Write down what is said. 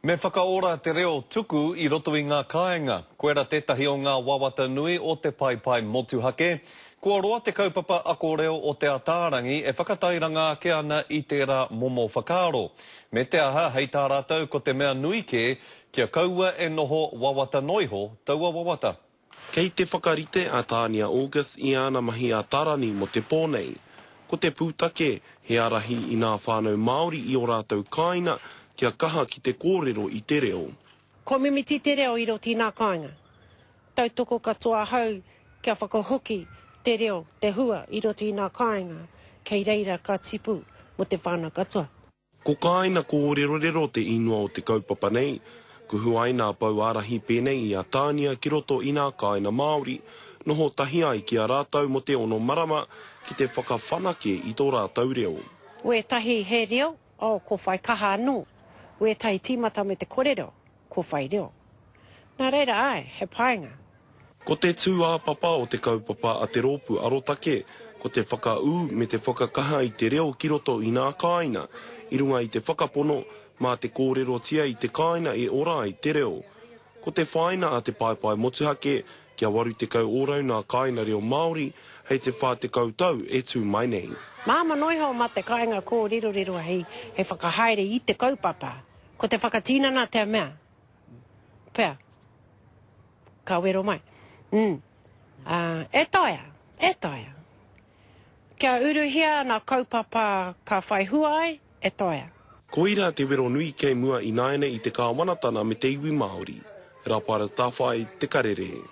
Me whakaora te reo tuku I roto I ngā kāinga. Koera tētahi o ngā wawata nui o te paipai motuhake. Kua roa te kaupapa ako reo o te atārangi e whakatairanga ke ana I te ra momo whakaaro. Me te aha, hei tā rātou ko te mea nui kia kaua e noho wawata noiho taua wawata. Kei te whakarite a tānia August I ana mahi a tarani mo te pōnei. Ko te pūtake, he arahi I ngā whānau Māori I o rātou kāinga, kia kaha ki te kōrero I te reo. Ko mimiti te reo I roti nā kāinga. Tautoko katoa hau kia whakahoki te reo, te hua I roti nā kāinga, kei reira ka tipu mo te whānau katoa. Ko kāina kōrero te inua o te kaupapa nei, ko huai nā pau arahi pēnei I a tānia ki roto I nā kāina Māori, noho tahi ai ki a rātou mo te ono marama ki te whakawhanake I tō rātou reo. Ue tahi he reo, ko whai kaha anō. Ue tahi tīmata me te kōrero, ko whai reo. Nā reira ai, he painga. Ko te tū papa o te kaupapa a te rōpu arotake, ko te whakaū me te whakakaha I te reo ki roto I nā kāina, I runga I te whakapono, mā te kōrero tia I te kāina e ora I te reo. Ko te whaina a te paipai motuhake, kia waru te kau ōrau nā kāina reo Māori, hei te whā te kautau e tū mai nei. Māma noiho ma te kāinga kōrero hei he whakahaere I te kaupapa, ko te whakatīnana te mea. Pea, ka wero mai. E toia. Kia uruhia nā kaupapa ka whai huai, e toia. Ko ira te wero nui kei mua I naene I te kāwanatana me te iwi Māori. Rapara tāwhai te karere.